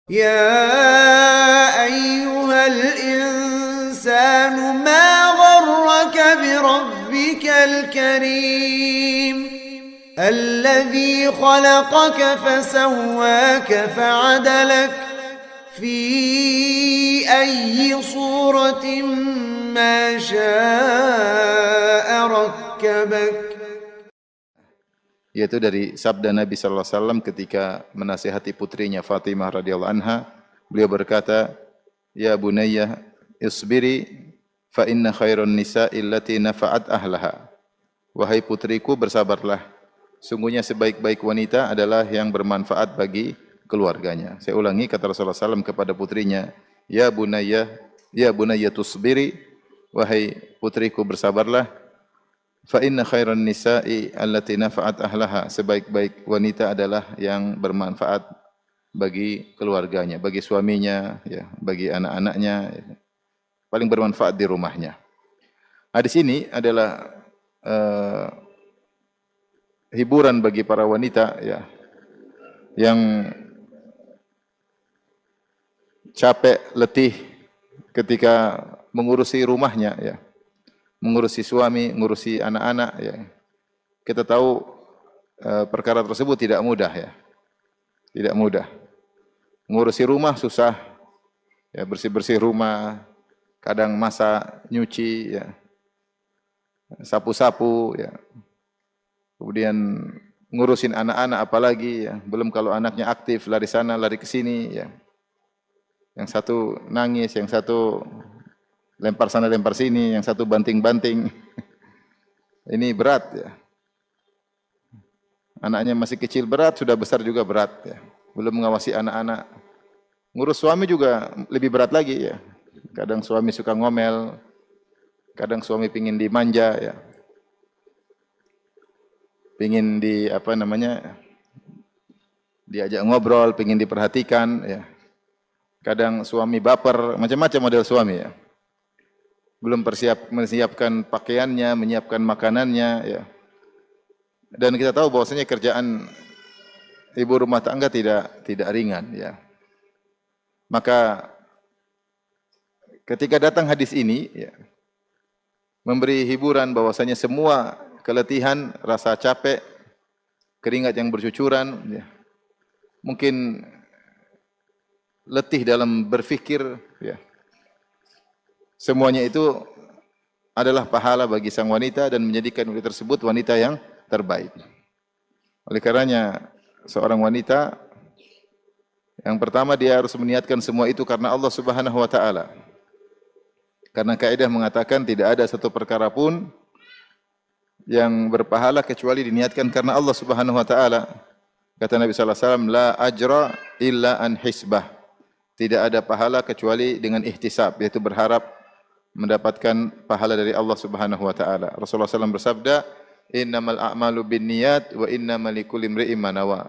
يا أيها الإنسان ما غرك بربك الكريم الذي خلقك فسواك فعدلك في أي صورة ما شاء ركبك. Yaitu dari sabda Nabi sallallahu alaihi wasallam ketika menasihati putrinya Fatimah radhiyallahu anha, beliau berkata, "Ya bunayya, isbiri fa inna khairan nisa'i allati nafa'at ahlaha." Wahai putriku, bersabarlah. Sungguhnya sebaik-baik wanita adalah yang bermanfaat bagi keluarganya. Saya ulangi kata Rasulullah SAW kepada putrinya, "Ya bunayya tusbiri." Wahai putriku, bersabarlah. Fa inna khairan nisa'i allati nafa'at ahlaha. Sebaik-baik wanita adalah yang bermanfaat bagi keluarganya, bagi suaminya, ya, bagi anak-anaknya, ya. Paling bermanfaat di rumahnya. Hadis ini adalah hiburan bagi para wanita, ya, yang capek, letih ketika mengurusi rumahnya, ya, mengurusi suami, mengurusi anak-anak, ya. Kita tahu perkara tersebut tidak mudah, ya. Tidak mudah. Mengurusi rumah susah, ya, bersih-bersih rumah, kadang masak, nyuci, ya, sapu-sapu, ya. Kemudian ngurusin anak-anak apalagi, ya. Belum kalau anaknya aktif, lari sana, lari ke sini, ya. Yang satu nangis, yang satu lempar sana, lempar sini, yang satu banting-banting. Ini berat, ya. Anaknya masih kecil berat, sudah besar juga berat, ya. Belum mengawasi anak-anak. Ngurus suami juga lebih berat lagi, ya. Kadang suami suka ngomel, kadang suami pingin dimanja, ya. Pingin diajak ngobrol, pingin diperhatikan, ya. Kadang suami baper, macam-macam model suami, ya. Belum menyiapkan pakaiannya, menyiapkan makanannya, ya. Dan kita tahu bahwasanya kerjaan ibu rumah tangga tidak ringan, ya. Maka ketika datang hadis ini, ya, memberi hiburan bahwasanya semua keletihan, rasa capek, keringat yang bercucuran, ya, mungkin letih dalam berfikir, ya. Semuanya itu adalah pahala bagi sang wanita dan menjadikan wanita tersebut wanita yang terbaik. Oleh karenanya, seorang wanita yang pertama dia harus meniatkan semua itu karena Allah Subhanahu wa taala. Karena kaidah mengatakan tidak ada satu perkara pun yang berpahala kecuali diniatkan karena Allah Subhanahu wa taala. Kata Nabi sallallahu alaihi wasallam, "La ajra illa an hisbah." Tidak ada pahala kecuali dengan ihtisab, yaitu berharap mendapatkan pahala dari Allah Subhanahu wa taala. Rasulullah SAW bersabda, "Innamal a'malu binniyat wa innamal likulli imri'in ma nawa."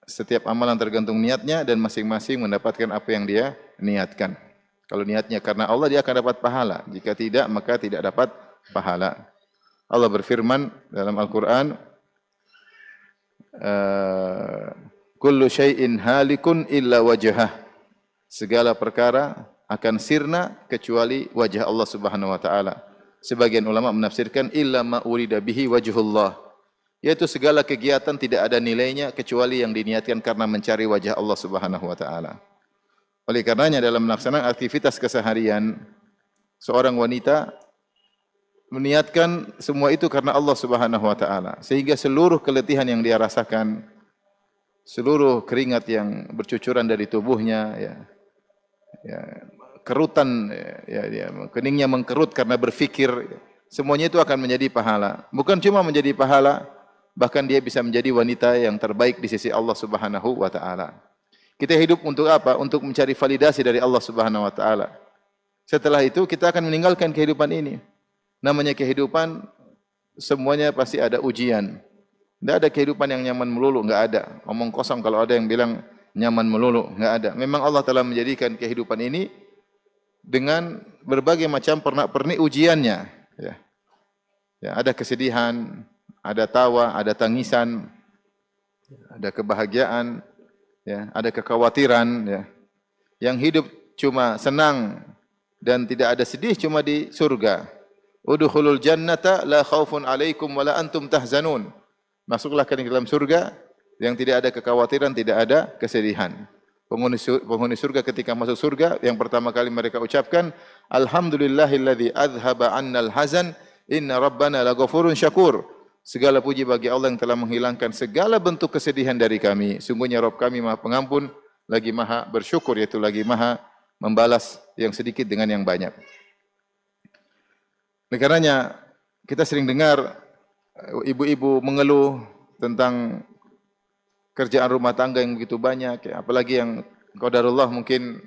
Setiap amalan tergantung niatnya dan masing-masing mendapatkan apa yang dia niatkan. Kalau niatnya karena Allah, dia akan dapat pahala. Jika tidak, maka tidak dapat pahala. Allah berfirman dalam Al-Quran, "Kullu syai'in halikun illa wajhah." Segala perkara akan sirna kecuali wajah Allah Subhanahu wa taala. Sebagian ulama menafsirkan illa ma urida bihi wajhullah, yaitu segala kegiatan tidak ada nilainya kecuali yang diniatkan karena mencari wajah Allah Subhanahu wa taala. Oleh karenanya dalam melaksanakan aktivitas keseharian, seorang wanita meniatkan semua itu karena Allah Subhanahu wa taala, sehingga seluruh keletihan yang dia rasakan, seluruh keringat yang bercucuran dari tubuhnya, ya, ya, kerutan, ya, keningnya mengkerut karena berfikir, semuanya itu akan menjadi pahala. Bukan cuma menjadi pahala, bahkan dia bisa menjadi wanita yang terbaik di sisi Allah Subhanahu wa taala. Kita hidup untuk apa? Untuk mencari validasi dari Allah Subhanahu wa taala. Setelah itu kita akan meninggalkan kehidupan ini. Namanya kehidupan, semuanya pasti ada ujian. Tidak ada kehidupan yang nyaman melulu, enggak ada. Omong kosong kalau ada yang bilang nyaman melulu, enggak ada. Memang Allah telah menjadikan kehidupan ini dengan berbagai macam pernak-pernik ujiannya, ya. Ya, ada kesedihan, ada tawa, ada tangisan, ada kebahagiaan, ya, ada kekhawatiran, ya. Yang hidup cuma senang dan tidak ada sedih cuma di surga. Udkhulul jannata la khaufun 'alaikum wa la antum tahzanun. Masuklah ke dalam surga yang tidak ada kekhawatiran, tidak ada kesedihan. Penghuni surga ketika masuk surga, yang pertama kali mereka ucapkan, Alhamdulillahilladzi adhaba 'annal hazan, inna rabbana laghafurun syakur. Segala puji bagi Allah yang telah menghilangkan segala bentuk kesedihan dari kami. Sungguhnya Rabb kami Maha Pengampun, lagi Maha bersyukur, yaitu lagi Maha membalas yang sedikit dengan yang banyak. Oleh karenanya kita sering dengar ibu-ibu mengeluh tentang kerjaan rumah tangga yang begitu banyak, ya. Apalagi yang qadarullah mungkin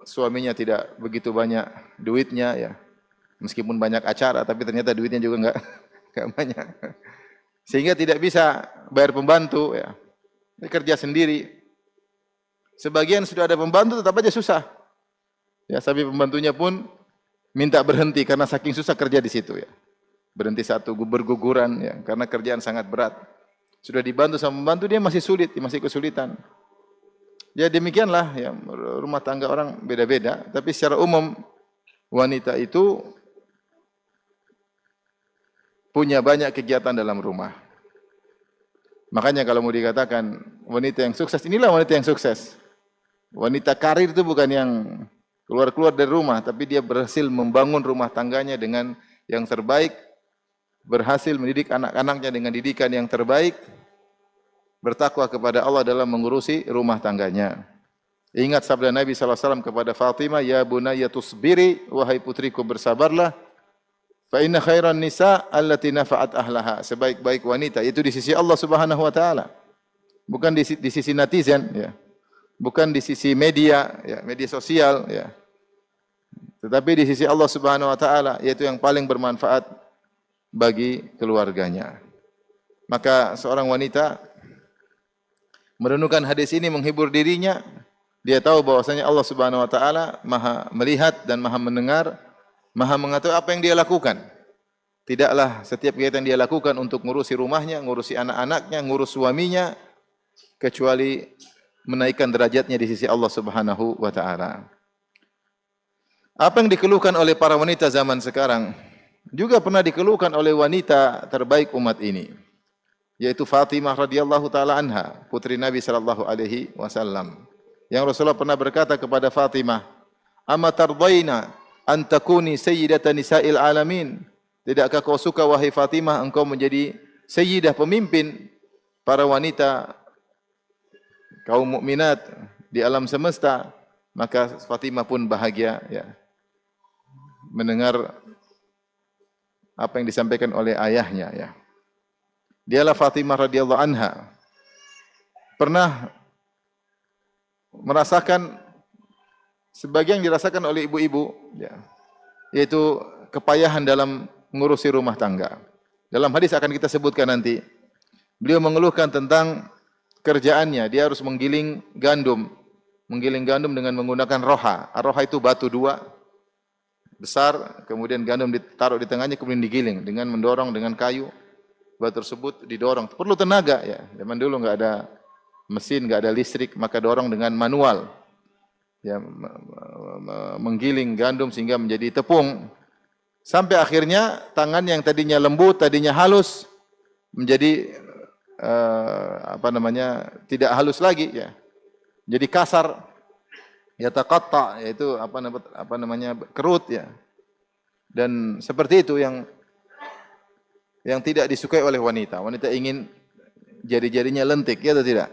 suaminya tidak begitu banyak duitnya, ya. Meskipun banyak acara, tapi ternyata duitnya juga enggak banyak. Sehingga tidak bisa bayar pembantu, ya. Dia kerja sendiri. Sebagian sudah ada pembantu tetap aja susah. Ya, sampai pembantunya pun minta berhenti karena saking susah kerja di situ, ya. Berhenti satu, berguguran, ya, karena kerjaan sangat berat. Sudah dibantu sama pembantu, dia masih sulit, masih kesulitan. Ya demikianlah, ya, rumah tangga orang beda-beda, tapi secara umum wanita itu punya banyak kegiatan dalam rumah. Makanya kalau mau dikatakan wanita yang sukses, inilah wanita yang sukses. Wanita karir itu bukan yang keluar-keluar dari rumah, tapi dia berhasil membangun rumah tangganya dengan yang terbaik, berhasil mendidik anak-anaknya dengan didikan yang terbaik, bertakwa kepada Allah dalam mengurusi rumah tangganya. Ingat sabda Nabi SAW kepada Fatimah, Ya bunayya tusbiri, wahai putriku bersabarlah, fa inna khairan nisa allati nafa'at ahlaha. Sebaik-baik wanita itu di sisi Allah Subhanahu wa taala. Bukan di sisi netizen, ya. Bukan di sisi media, ya, media sosial, ya. Tetapi di sisi Allah Subhanahu wa taala, yaitu yang paling bermanfaat bagi keluarganya. Maka seorang wanita merenungkan hadis ini, menghibur dirinya. Dia tahu bahwasanya Allah Subhanahu wa taala Maha melihat dan Maha mendengar, Maha mengetahui apa yang dia lakukan. Tidaklah setiap kegiatan dia lakukan untuk ngurusi rumahnya, ngurusi anak-anaknya, ngurus suaminya, kecuali menaikkan derajatnya di sisi Allah Subhanahu wa taala. Apa yang dikeluhkan oleh para wanita zaman sekarang juga pernah dikeluhkan oleh wanita terbaik umat ini, yaitu Fatimah radhiyallahu taala anha, putri Nabi sallallahu alaihi wasallam. Yang Rasulullah pernah berkata kepada Fatimah, "Ama tardaina an takuni sayyidatan nisa'il alamin?" Tidakkah kau suka wahai Fatimah engkau menjadi sayyidah, pemimpin para wanita kaum mukminat di alam semesta? Maka Fatimah pun bahagia, ya, mendengar apa yang disampaikan oleh ayahnya, ya. Dialah Fatimah radhiyallahu anha pernah merasakan sebagian yang dirasakan oleh ibu-ibu, ya, yaitu kepayahan dalam mengurusi rumah tangga. Dalam hadis akan kita sebutkan nanti, beliau mengeluhkan tentang kerjaannya. Dia harus menggiling gandum dengan menggunakan roha. Roha itu batu dua besar, kemudian gandum ditaruh di tengahnya, kemudian digiling dengan mendorong dengan kayu. Batu tersebut didorong. Perlu tenaga, ya. Zaman dulu enggak ada mesin, enggak ada listrik, maka dorong dengan manual. Ya, menggiling gandum sehingga menjadi tepung. Sampai akhirnya tangan yang tadinya lembut, tadinya halus menjadi tidak halus lagi, ya. Jadi kasar. Yataqatta, yaitu kerut, ya. Dan seperti itu yang tidak disukai oleh wanita. Wanita ingin jari-jarinya lentik, ya atau tidak?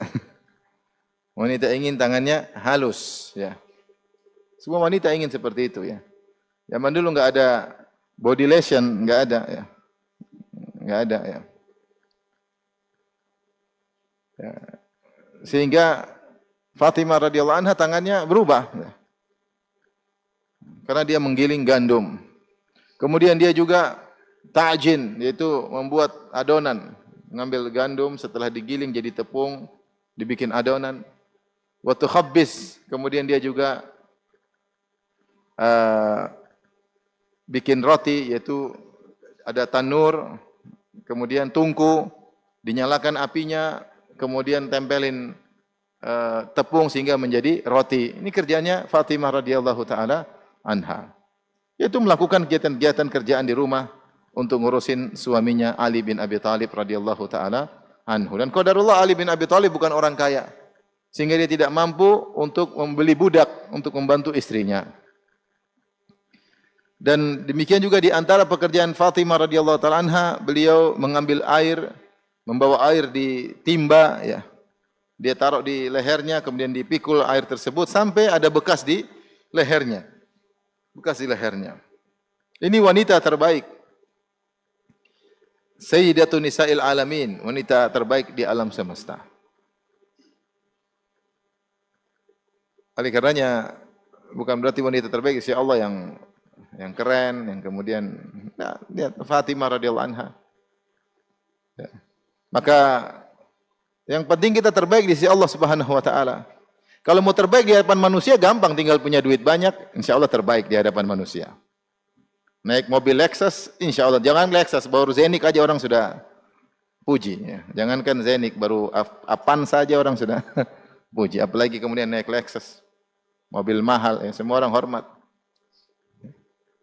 Wanita ingin tangannya halus, ya. Semua wanita ingin seperti itu, ya. Zaman dulu enggak ada body lotion, enggak ada, ya. Enggak ada, ya. Ya. Sehingga Fatimah radhiyallahu anha tangannya berubah, ya. Karena dia menggiling gandum. Kemudian dia juga ta'jin, yaitu membuat adonan, mengambil gandum setelah digiling jadi tepung, dibikin adonan. Wa tukhabbis, kemudian dia juga bikin roti, yaitu ada tanur, kemudian tungku, dinyalakan apinya, kemudian tempelin tepung sehingga menjadi roti. Ini kerjanya Fatimah radhiyallahu taala anha. Yaitu melakukan kegiatan-kegiatan kerjaan di rumah untuk ngurusin suaminya Ali bin Abi Thalib radhiyallahu taala anhu. Dan qadarullah Ali bin Abi Thalib bukan orang kaya, sehingga dia tidak mampu untuk membeli budak untuk membantu istrinya. Dan demikian juga di antara pekerjaan Fatimah radhiyallahu taala anha, beliau mengambil air, membawa air di timba ya. Dia taruh di lehernya, kemudian dipikul air tersebut sampai ada bekas di lehernya. Bekas di lehernya. Ini wanita terbaik. Sayyidatun Nisa'il Alamin, wanita terbaik di alam semesta. Oleh karenanya bukan berarti wanita terbaik si Allah yang keren, yang kemudian lihat Fatimah radhiyallahu anha. Ya. Maka yang penting kita terbaik di sisi Allah Subhanahu wa taala. Kalau mau terbaik di hadapan manusia gampang, tinggal punya duit banyak, insyaallah terbaik di hadapan manusia. Naik mobil Lexus, insyaallah jangan Lexus, baru Zenik aja orang sudah puji ya. Jangankan Zenik, baru Avanza saja orang sudah puji, apalagi kemudian naik Lexus. Mobil mahal, ya, semua orang hormat.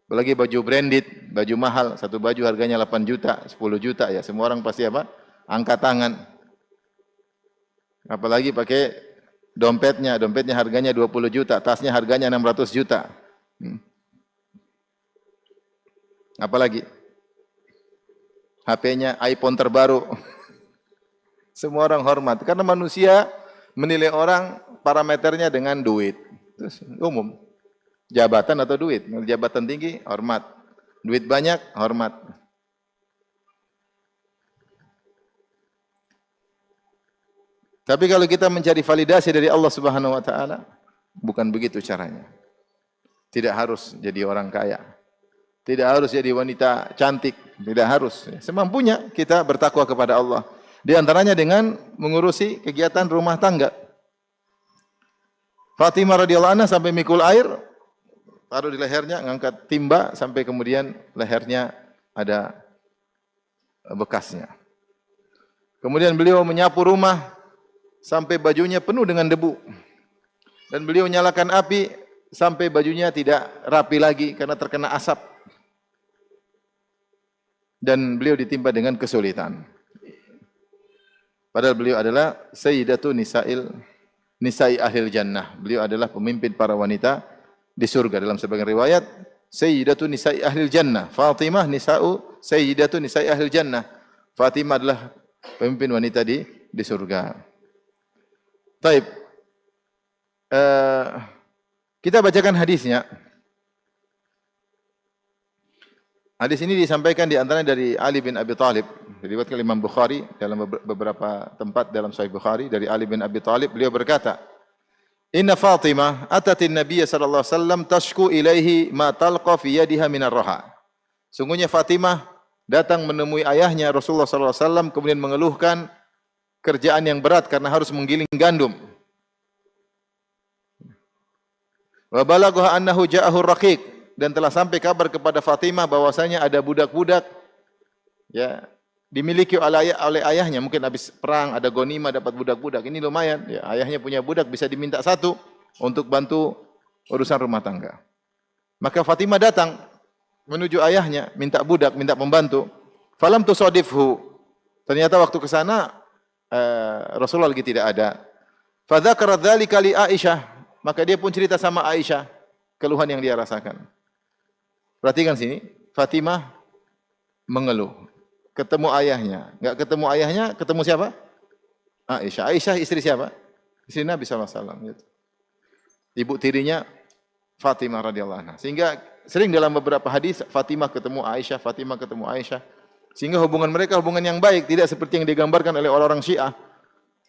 Apalagi baju branded, baju mahal, satu baju harganya 8 juta, 10 juta ya, semua orang pasti apa? Angkat tangan. Apalagi pakai dompetnya harganya 20 juta, tasnya harganya 600 juta. Apalagi HP-nya iPhone terbaru. Semua orang hormat karena manusia menilai orang parameternya dengan duit. Terus umum. Jabatan atau duit? Jabatan tinggi hormat. Duit banyak hormat. Tapi kalau kita mencari validasi dari Allah Subhanahu wa taala, bukan begitu caranya. Tidak harus jadi orang kaya. Tidak harus jadi wanita cantik, tidak harus. Semampunya kita bertakwa kepada Allah. Di antaranya dengan mengurusi kegiatan rumah tangga. Fatimah radhiyallahu anha sampai mikul air, taruh di lehernya, ngangkat timba sampai kemudian lehernya ada bekasnya. Kemudian beliau menyapu rumah sampai bajunya penuh dengan debu. Dan beliau nyalakan api sampai bajunya tidak rapi lagi karena terkena asap. Dan beliau ditimpa dengan kesulitan. Padahal beliau adalah Sayyidatu Nisa'i Ahlil Jannah. Beliau adalah pemimpin para wanita di surga. Dalam sebagian riwayat, Sayyidatu Nisa'i Ahlil Jannah. Fatimah Sayyidatu Nisa'i Ahlil Jannah. Fatimah adalah pemimpin wanita di surga. Taib. Kita bacakan hadisnya. Hadis ini disampaikan di antaranya dari Ali bin Abi Thalib. Diriwayatkan Imam Bukhari dalam beberapa tempat dalam Sahih Bukhari dari Ali bin Abi Thalib. Beliau berkata, "Inna Fatimah atatin Nabiy sallallahu alaihi wasallam tashku ilaihi ma talqa fi yadiha minar raha." Sungguhnya Fatimah datang menemui ayahnya Rasulullah sallallahu alaihi wasallam kemudian mengeluhkan kerjaan yang berat karena harus menggiling gandum. Wa balagha annahu ja'ahu raqiq, dan telah sampai kabar kepada Fatimah bahwasanya ada budak-budak ya dimiliki oleh ayahnya, mungkin habis perang ada gonima dapat budak-budak. Ini lumayan ya, ayahnya punya budak bisa diminta satu untuk bantu urusan rumah tangga. Maka Fatimah datang menuju ayahnya minta budak, minta pembantu. Falam tusadifhu. Ternyata waktu ke sana Rasulullah lagi tidak ada. Fa dzakara dzalika li Aisyah, maka dia pun cerita sama Aisyah keluhan yang dia rasakan. Perhatikan sini, Fatimah mengeluh. Ketemu ayahnya. Enggak ketemu ayahnya, ketemu siapa? Aisyah. Aisyah istri siapa? Istri Nabi SAW. Gitu. Ibu tirinya Fatimah radhiyallahu anha. Sehingga sering dalam beberapa hadis Fatimah ketemu Aisyah, Fatimah ketemu Aisyah. Sehingga hubungan mereka hubungan yang baik, tidak seperti yang digambarkan oleh orang-orang Syiah.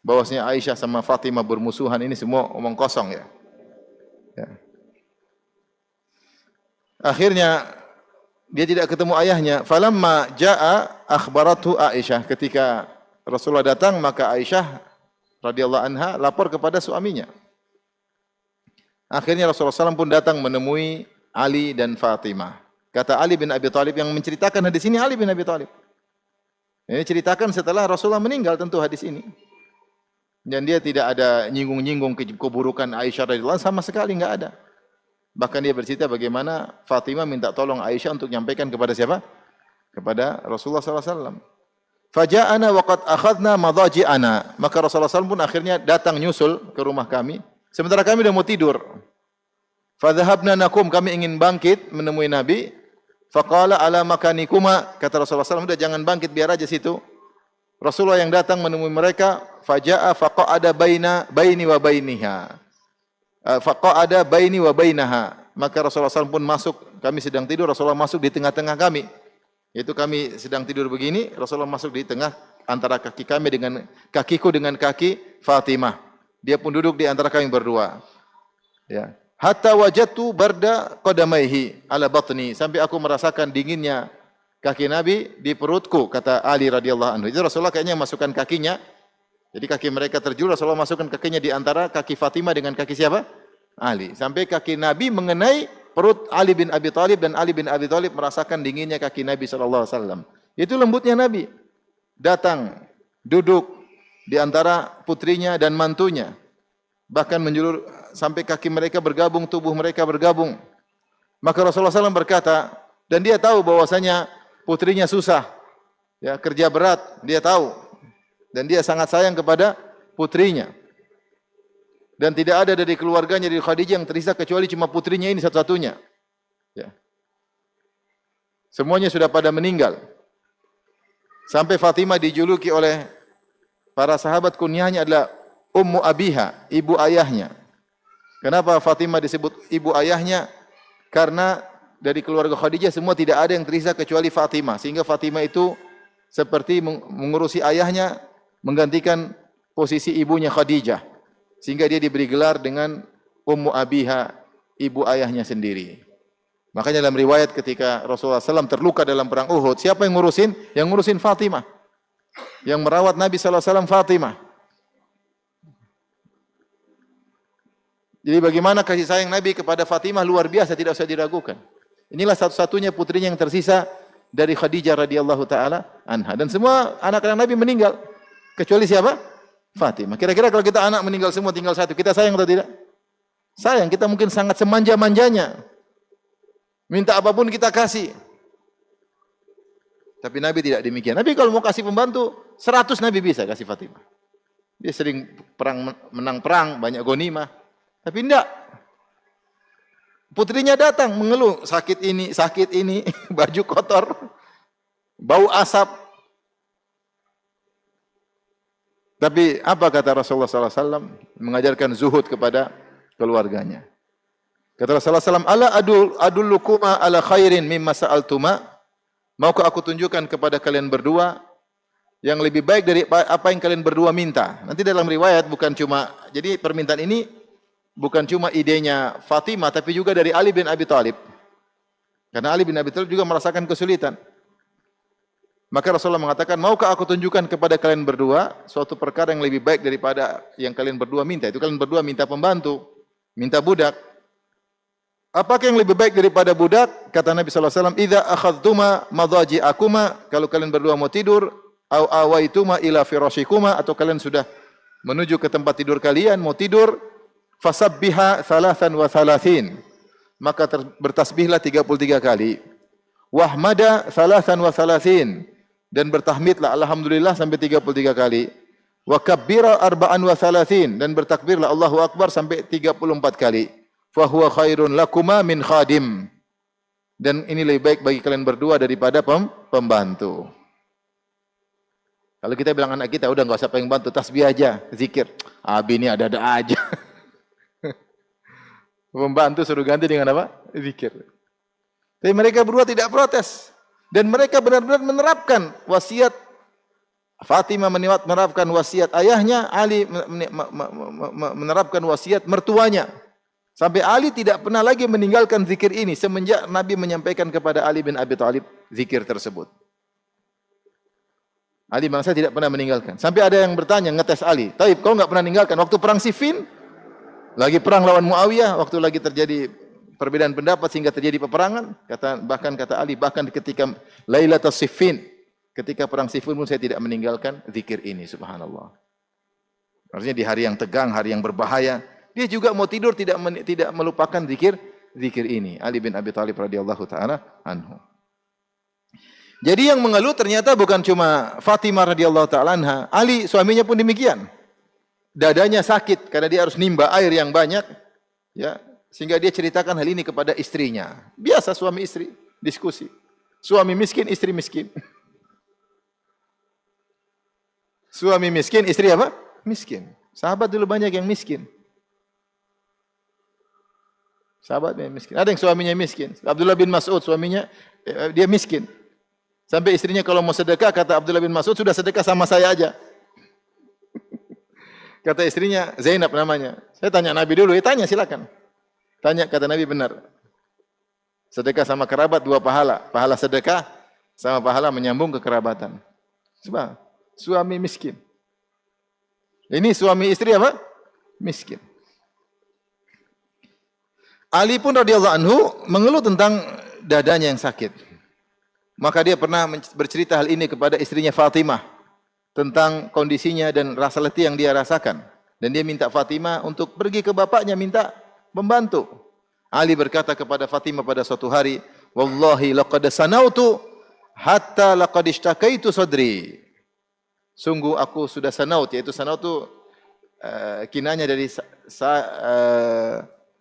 Bahwasanya Aisyah sama Fatimah bermusuhan, ini semua omong kosong ya. Akhirnya dia tidak ketemu ayahnya. Falamma jaa akhbaratu Aisyah. Ketika Rasulullah datang, maka Aisyah radhiyallahu anha lapor kepada suaminya. Akhirnya Rasulullah SAW pun datang menemui Ali dan Fatimah. Kata Ali bin Abi Thalib yang menceritakan hadis ini, Ali bin Abi Thalib. Ini ceritakan setelah Rasulullah meninggal tentu hadis ini. Dan dia tidak ada nyinggung-nyinggung keburukan Aisyah radhiyallahu anha, sama sekali enggak ada. Bahkan dia bercerita bagaimana Fatimah minta tolong Aisyah untuk menyampaikan kepada siapa? Kepada Rasulullah sallallahu alaihi wasallam. Faja'ana wa qad akhadna madaji'ana. Maka Rasulullah SAW pun akhirnya datang nyusul ke rumah kami. Sementara kami sudah mau tidur. Fadhahabna nakum, kami ingin bangkit menemui Nabi. Faqala ala makanikuma, kata Rasulullah SAW, sudah jangan bangkit, biar aja situ. Rasulullah yang datang menemui mereka. Faja'a faqa'ada baini wa bainiha. Faqa'ada baini wa bainaha. Maka Rasulullah SAW pun masuk, kami sedang tidur, Rasulullah masuk di tengah-tengah kami. Itu kami sedang tidur begini, Rasulullah masuk di tengah antara kaki kami dengan kakiku dengan kaki Fatimah. Dia pun duduk di antara kami berdua. Ya. Hatta wajadtu barda qadamaihi ala batni, sampai aku merasakan dinginnya kaki Nabi di perutku, kata Ali radhiyallahu anhu. Itu Rasulullah kayaknya masukkan kakinya. Jadi kaki mereka terjulur, Rasulullah masukkan kakinya di antara kaki Fatimah dengan kaki siapa? Ali. Sampai kaki Nabi mengenai perut Ali bin Abi Thalib, dan Ali bin Abi Thalib merasakan dinginnya kaki Nabi SAW. Itu lembutnya Nabi. Datang, duduk di antara putrinya dan mantunya. Bahkan menjulur sampai kaki mereka bergabung, tubuh mereka bergabung. Maka Rasulullah SAW berkata, dan dia tahu bahwasanya putrinya susah, ya, kerja berat, dia tahu. Dan dia sangat sayang kepada putrinya. Dan tidak ada dari keluarganya, dari Khadijah yang tersisa kecuali cuma putrinya ini satu-satunya. Ya. Semuanya sudah pada meninggal. Sampai Fatimah dijuluki oleh para sahabat, kunyahnya adalah Ummu Abiha, ibu ayahnya. Kenapa Fatimah disebut ibu ayahnya? Karena dari keluarga Khadijah semua tidak ada yang tersisa kecuali Fatimah. Sehingga Fatimah itu seperti mengurusi ayahnya, menggantikan posisi ibunya Khadijah. Sehingga dia diberi gelar dengan Ummu Abiha, ibu ayahnya sendiri. Makanya dalam riwayat ketika Rasulullah SAW terluka dalam perang Uhud, siapa yang ngurusin? Yang ngurusin Fatimah. Yang merawat Nabi SAW Fatimah. Jadi bagaimana kasih sayang Nabi kepada Fatimah luar biasa, tidak usah diragukan. Inilah satu-satunya putrinya yang tersisa dari Khadijah radhiyallahu taala anha. Dan semua anak-anak Nabi meninggal. Kecuali siapa? Fatimah. Kira-kira kalau kita anak meninggal semua tinggal satu, kita sayang atau tidak? Sayang, kita mungkin sangat semanja-manjanya. Minta apapun kita kasih. Tapi Nabi tidak demikian. Nabi kalau mau kasih pembantu, 100 Nabi bisa kasih Fatimah. Dia sering menang perang, banyak ghanimah. Tapi enggak. Putrinya datang mengeluh, sakit ini, baju kotor, bau asap. Tapi apa kata Rasulullah SAW? Mengajarkan zuhud kepada keluarganya. Kata Rasulullah SAW, ala adullukuma ala khairin mimma sa'altuma. Maukah aku tunjukkan kepada kalian berdua yang lebih baik dari apa yang kalian berdua minta? Nanti dalam riwayat bukan cuma, jadi permintaan ini bukan cuma idenya Fatimah, tapi juga dari Ali bin Abi Thalib. Karena Ali bin Abi Thalib juga merasakan kesulitan. Maka Rasulullah mengatakan, maukah aku tunjukkan kepada kalian berdua suatu perkara yang lebih baik daripada yang kalian berdua minta? Itu kalian berdua minta pembantu, minta budak. Apakah yang lebih baik daripada budak? Kata Nabi SAW, idza akhadtuma madaji'akuma, kalau kalian berdua mau tidur, au awaituma ila firashikuma, atau kalian sudah menuju ke tempat tidur kalian, mau tidur, fasabbiha thalathan wa thalathin, maka bertasbihlah 33 kali. Wahmada thalathan wa thalathin, dan bertahmidlah alhamdulillah sampai 33 kali. Wa kabbira arba'an wa thalathin, dan bertakbirlah Allahu Akbar sampai 34 kali. Fa huwa khairun lakuma min khadim, dan ini lebih baik bagi kalian berdua daripada pembantu. Kalau kita bilang anak kita, udah enggak usah pengen bantu, tasbih aja, zikir. Abi ini ada-ada aja. Pembantu suruh ganti dengan apa? Zikir. Tapi mereka berdua tidak protes. Dan mereka benar-benar menerapkan wasiat Fatimah, menerapkan wasiat ayahnya, Ali menerapkan wasiat mertuanya. Sampai Ali tidak pernah lagi meninggalkan zikir ini semenjak Nabi menyampaikan kepada Ali bin Abi Thalib zikir tersebut. Ali bangsa tidak pernah meninggalkan. Sampai ada yang bertanya, ngetes Ali, "Taib, kau enggak pernah meninggalkan waktu perang Siffin? Lagi perang lawan Muawiyah, waktu lagi terjadi perbedaan pendapat sehingga terjadi peperangan." Bahkan kata Ali, bahkan ketika Lailatul Siffin, ketika perang Siffin pun saya tidak meninggalkan zikir ini, subhanallah. Artinya di hari yang tegang, hari yang berbahaya, dia juga mau tidur tidak melupakan zikir ini. Ali bin Abi Thalib radhiyallahu taala anhu. Jadi yang mengeluh ternyata bukan cuma Fatimah radhiyallahu taala anha, Ali suaminya pun demikian. Dadanya sakit karena dia harus nimba air yang banyak, ya, sehingga dia ceritakan hal ini kepada istrinya. Biasa suami istri diskusi. Suami miskin, istri miskin. Suami miskin, istri apa? Miskin. Sahabat dulu banyak yang miskin. Sahabat yang miskin. Ada yang suaminya miskin. Abdullah bin Mas'ud suaminya dia miskin. Sampai istrinya kalau mau sedekah, kata Abdullah bin Mas'ud, sudah sedekah sama saya aja. Kata istrinya, Zainab namanya. Saya tanya Nabi dulu, tanya silakan. Tanya, kata Nabi benar. Sedekah sama kerabat 2 pahala. Pahala sedekah sama pahala menyambung kekerabatan. Sebab suami miskin. Ini suami istri apa? Miskin. Ali pun radhiyallahu anhu mengeluh tentang dadanya yang sakit. Maka dia pernah bercerita hal ini kepada istrinya Fatimah tentang kondisinya dan rasa letih yang dia rasakan. Dan dia minta Fatimah untuk pergi ke bapaknya minta membantu. Ali berkata kepada Fatimah pada suatu hari, "Wallahi laqad sanautu hatta laqad ishtakaitu sadri." Sungguh aku sudah sanaut, yaitu sanaut itu kinanya dari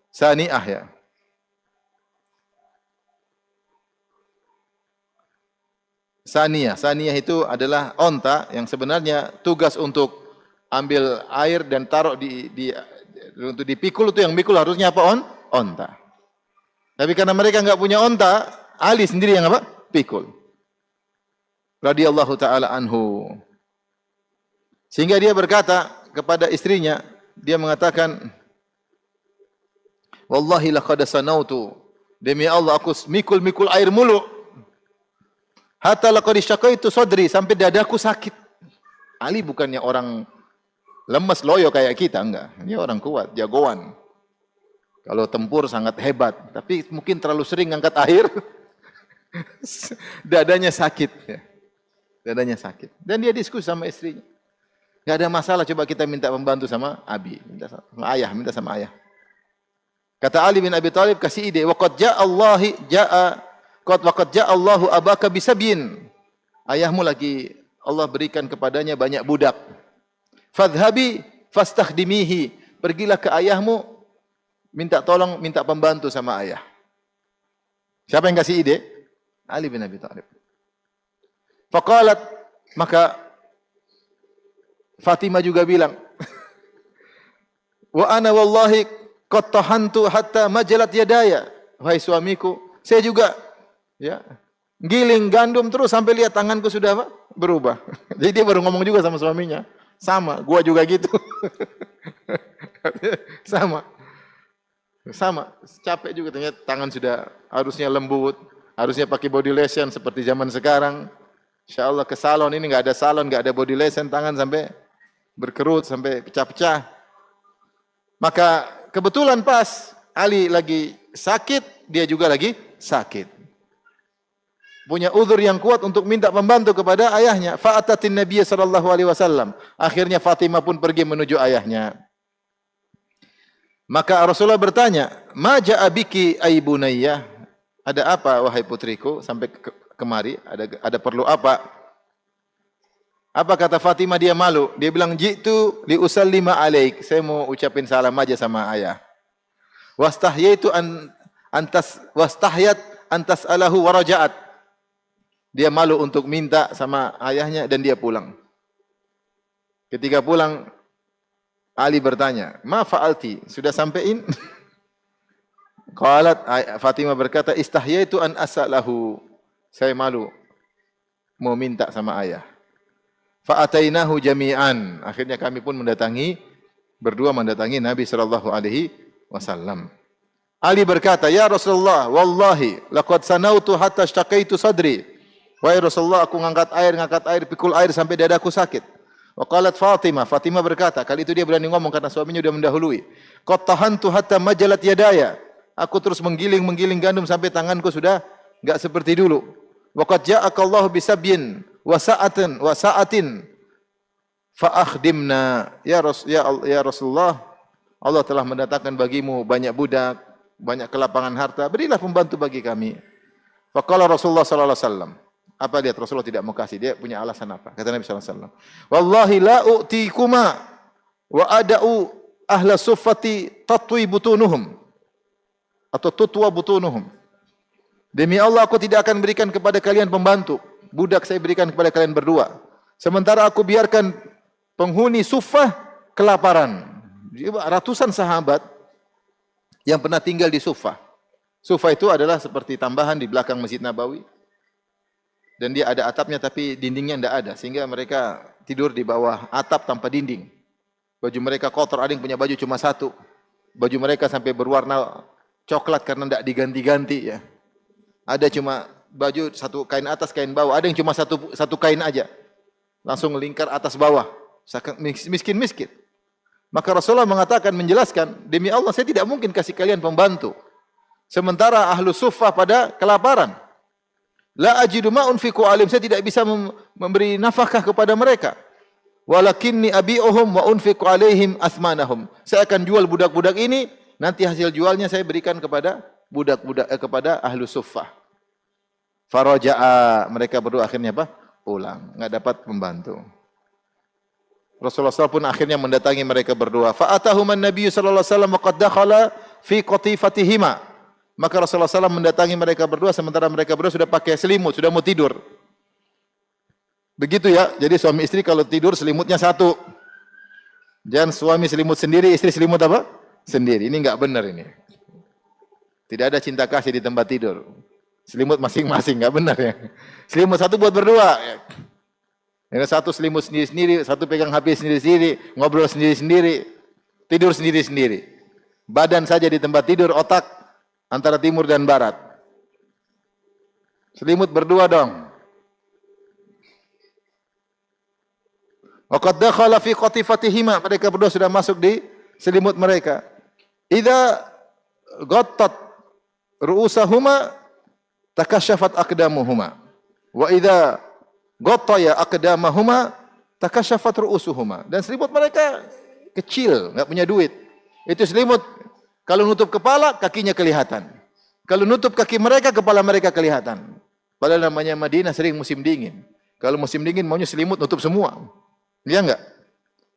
sani'ah ya. Saniyah itu adalah onta yang sebenarnya tugas untuk ambil air dan taruh untuk dipikul, itu yang mikul harusnya apa? Onta. Tapi karena mereka enggak punya onta, Ali sendiri yang apa? Pikul. Radhiyallahu taala anhu. Sehingga dia berkata kepada istrinya, dia mengatakan, "Wallahi laqad sanautu." Demi Allah aku mikul air mulu. Hatta laqad syaqaitu sadri, sampai dadaku sakit. Ali bukannya orang lemes loyo kayak kita, enggak. Dia orang kuat, jagoan. Kalau tempur sangat hebat, tapi mungkin terlalu sering angkat air. Dadanya sakit. Dadanya sakit. Dan dia diskusi sama istrinya. Enggak ada masalah, coba kita minta membantu sama Abi, minta sama ayah. Kata Ali bin Abi Thalib kasih ide, waqad ja'a Allahu abaka bisabyin. Ayahmu lagi Allah berikan kepadanya banyak budak. Fadhhabi fastakhdimihi. Pergilah ke ayahmu, minta tolong, minta pembantu sama ayah. Siapa yang kasih ide? Ali bin Abi Thalib. Faqalat, maka Fatimah juga bilang, wa ana wallahi qad tahantu hatta majalat yadaya. Wahai suamiku, saya juga ya giling gandum terus sampai lihat tanganku sudah apa? Berubah. Jadi dia baru ngomong juga sama suaminya. Sama, gua juga gitu. Sama. Capek juga ternyata, tangan sudah harusnya lembut, harusnya pakai body lotion seperti zaman sekarang. Insyaallah ke salon ini enggak ada salon, enggak ada body lotion, tangan sampai berkerut, sampai pecah-pecah. Maka kebetulan pas Ali lagi sakit, dia juga lagi sakit. Punya uzur yang kuat untuk minta pembantu kepada ayahnya. Fa'atatin Nabiy sallallahu alaihi wasallam. Akhirnya Fatimah pun pergi menuju ayahnya. Maka Rasulullah bertanya, "Ma ja'a biki ay bunayyah?" Ada apa wahai putriku sampai kemari? Ada perlu apa? Apa kata Fatimah? Dia malu. Dia bilang, "Jitu li usallima alaik." Saya mau ucapin salam aja sama ayah. Wastahyaitu wastahyat antas alahu waraja'at. Dia malu untuk minta sama ayahnya dan dia pulang. Ketika pulang, Ali bertanya, "Ma fa'alti?" Sudah sampaiin? Qalat, Fatimah berkata, "Istahyaitu an as'alahu." Saya malu mau minta sama ayah. Fa'atainahu jami'an. Akhirnya kami pun berdua mendatangi Nabi sallallahu alaihi wasallam. Ali berkata, "Ya Rasulullah, wallahi laqad sanautu hatta ishtaqaitu sadri." Wahai Rasulullah, aku ngangkat air, pikul air sampai dadaku sakit. Wa qalat Fatimah berkata, kali itu dia berani ngomong karena suaminya sudah mendahului. Qad tahantu hatta majalat yadaya. Aku terus menggiling gandum sampai tanganku sudah enggak seperti dulu. Wa qad ja'aka Allah bisabyin wa sa'atin fa akhdimna ya Rasulullah, Allah telah mendatangkan bagimu banyak budak, banyak kelapangan harta, berilah pembantu bagi kami. Faqala Rasulullah sallallahu alaihi wasallam, apa lihat Rasulullah tidak mau kasih, dia punya alasan apa? Kata Nabi sallallahu alaihi wasallam, wallahi la u'tikuma wa ada'u ahla suffati tatwi butunuhum atau tutwa butunuhum. Demi Allah aku tidak akan berikan kepada kalian pembantu, budak saya berikan kepada kalian berdua. Sementara aku biarkan penghuni Suffah kelaparan. Ratusan sahabat yang pernah tinggal di Suffah. Suffah itu adalah seperti tambahan di belakang Masjid Nabawi. Dan dia ada atapnya tapi dindingnya tidak ada. Sehingga mereka tidur di bawah atap tanpa dinding. Baju mereka kotor, ada yang punya baju cuma satu. Baju mereka sampai berwarna coklat karena tidak diganti-ganti ya. Ada cuma baju satu kain atas, kain bawah. Ada yang cuma satu kain aja. Langsung lingkar atas bawah. Miskin-miskin. Maka Rasulullah mengatakan, menjelaskan, demi Allah saya tidak mungkin kasih kalian pembantu. Sementara ahlu suffah pada kelaparan. La ajidu ma unfiqu alim. Saya tidak bisa memberi nafkah kepada mereka. Walakinni abi'uhum wa unfiqu alaihim athmanahum. Saya akan jual budak-budak ini. Nanti hasil jualnya saya berikan kepada budak-budak kepada ahlu suffah. Faraja'a, mereka berdua akhirnya apa? Pulang, enggak dapat pembantu. Rasulullah SAW pun akhirnya mendatangi mereka berdua. Fa'atahuman Nabi sallallahu alaihi wasallam qad dakhala fi qatifatihima. Maka Rasulullah SAW mendatangi mereka berdua sementara mereka berdua sudah pakai selimut, sudah mau tidur. Begitu ya. Jadi suami istri kalau tidur selimutnya satu. Jangan suami selimut sendiri, istri selimut apa? Sendiri. Ini enggak benar ini. Tidak ada cinta kasih di tempat tidur. Selimut masing-masing, enggak benar ya. Selimut satu buat berdua. Yang satu selimut sendiri-sendiri, satu pegang HP sendiri-sendiri, ngobrol sendiri-sendiri, tidur sendiri-sendiri. Badan saja di tempat tidur, otak antara timur dan barat. Selimut berdua dong. Waqad dakhala fi qatifatihima, mereka berdua sudah masuk di selimut mereka. Idza ghattat ru'usahuma takashafat aqdamuhuma wa idza ghattaya aqdamahuma takashafat ru'usuhuma. Dan selimut mereka kecil, enggak punya duit. Itu selimut kalau nutup kepala kakinya kelihatan. Kalau nutup kaki mereka kepala mereka kelihatan. Padahal namanya Madinah sering musim dingin. Kalau musim dingin maunya selimut nutup semua. Iya enggak?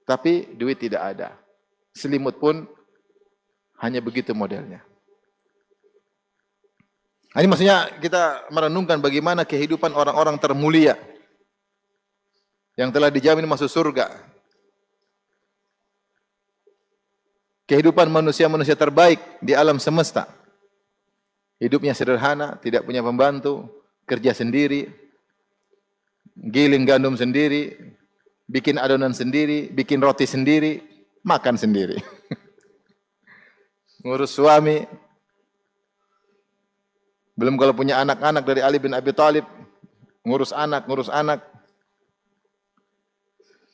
Tapi duit tidak ada. Selimut pun hanya begitu modelnya. Ini maksudnya kita merenungkan bagaimana kehidupan orang-orang termulia yang telah dijamin masuk surga. Kehidupan manusia-manusia terbaik di alam semesta. Hidupnya sederhana, tidak punya pembantu, kerja sendiri, giling gandum sendiri, bikin adonan sendiri, bikin roti sendiri, makan sendiri. Ngurus suami. Belum kalau punya anak-anak dari Ali bin Abi Thalib, ngurus anak.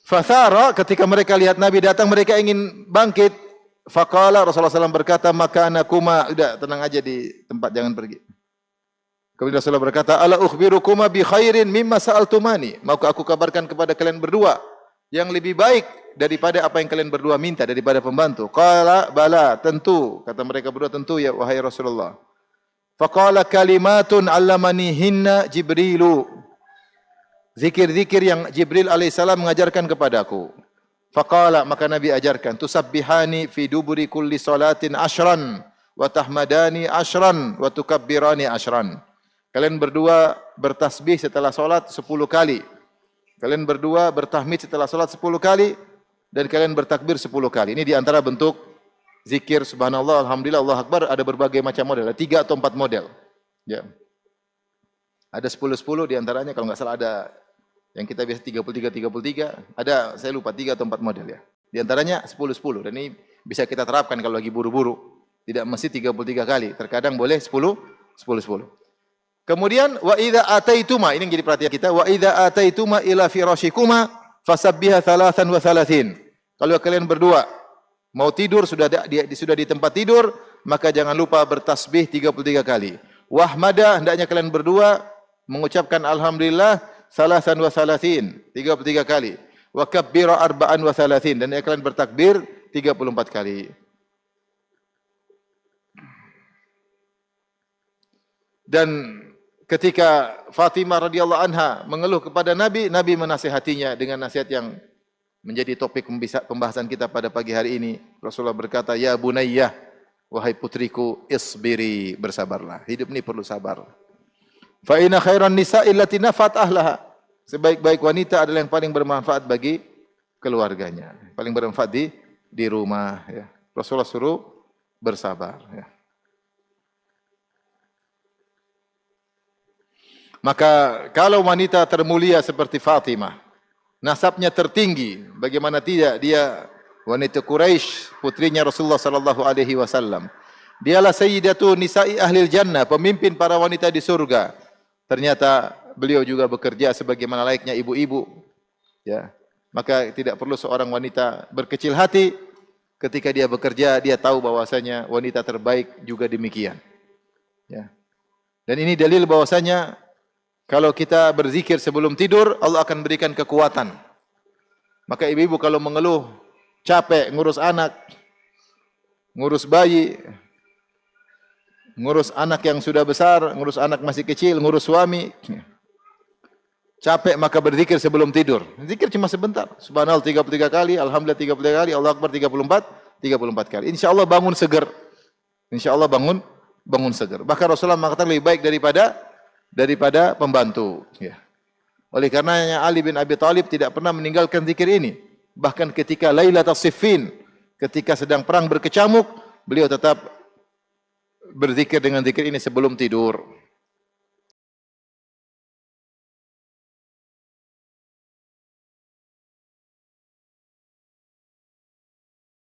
Fathara, ketika mereka lihat Nabi datang, mereka ingin bangkit. Faqala, Rasulullah SAW berkata, maka anakuma, udah tenang aja di tempat, jangan pergi. Kemudian Rasulullah berkata, ala ukhbirukuma bi khairin mimma sa'altumani. Maukah aku kabarkan kepada kalian berdua yang lebih baik daripada apa yang kalian berdua minta, daripada pembantu. Qala bala, tentu. Kata mereka berdua, tentu ya wahai Rasulullah. Faqala kalimatun 'allamanihinna Jibrilu. Zikir-zikir yang Jibril alaihissalam mengajarkan kepadaku. Faqala, maka Nabi ajarkan, tusabbihani fi duburi kulli salatin ashran wa tahmadani ashran wa tukabbirani ashran. Kalian berdua bertasbih setelah salat 10 kali. Kalian berdua bertahmid setelah salat 10 kali dan kalian bertakbir 10 kali. Ini di antara bentuk zikir subhanallah, alhamdulillah, Allah akbar, ada berbagai macam model, ada 3 atau 4 model. Ya. Ada 10-10 di antaranya, kalau enggak salah ada yang kita biasa 33-33, ada saya lupa 3 atau 4 model ya. Di antaranya 10-10 dan ini bisa kita terapkan kalau lagi buru-buru. Tidak mesti 33 kali, terkadang boleh 10-10. Kemudian wa idza ataituma, ini yang jadi perhatian kita, wa idza ataituma ila firashikuma fasabbiha 33. Kalau kalian berdua mau tidur sudah di tempat tidur, maka jangan lupa bertasbih 33 kali. Wahmada, hendaknya kalian berdua mengucapkan alhamdulillah 33 kali. Wa kabbira arba'an wa thalathin, dan kalian bertakbir 34 kali. Dan ketika Fatimah radhiyallahu anha mengeluh kepada Nabi, Nabi menasihatinya dengan nasihat yang menjadi topik pembahasan kita pada pagi hari ini. Rasulullah berkata, "Ya bunayyah, wahai putriku, isbiri, bersabarlah. Hidup ini perlu sabar. Fa inna khairan nisa'i allati nafat ahlaha." Sebaik-baik wanita adalah yang paling bermanfaat bagi keluarganya, paling bermanfaat di rumah, ya. Rasulullah suruh bersabar, ya. Maka kalau wanita termulia seperti Fatimah, nasabnya tertinggi, bagaimana tidak, dia wanita Quraisy, putrinya Rasulullah sallallahu alaihi wasallam. Dialah sayyidatu nisa'i ahlil jannah, pemimpin para wanita di surga. Ternyata beliau juga bekerja sebagaimana layaknya ibu-ibu, ya. Maka tidak perlu seorang wanita berkecil hati ketika dia bekerja, dia tahu bahwasanya wanita terbaik juga demikian, ya. Dan ini dalil bahwasanya kalau kita berzikir sebelum tidur, Allah akan berikan kekuatan. Maka ibu-ibu kalau mengeluh, capek ngurus anak, ngurus bayi, ngurus anak yang sudah besar, ngurus anak masih kecil, ngurus suami, capek, maka berzikir sebelum tidur. Zikir cuma sebentar. Subhanallah 33 kali, alhamdulillah 33 kali, Allah Akbar 34 kali. Insyaallah bangun seger. Insyaallah bangun seger. Bahkan Rasulullah mengatakan lebih baik daripada pembantu, ya. Oleh karenanya Ali bin Abi Thalib tidak pernah meninggalkan zikir ini. Bahkan ketika Lailatul Siffin, ketika sedang perang berkecamuk, beliau tetap berzikir dengan zikir ini sebelum tidur.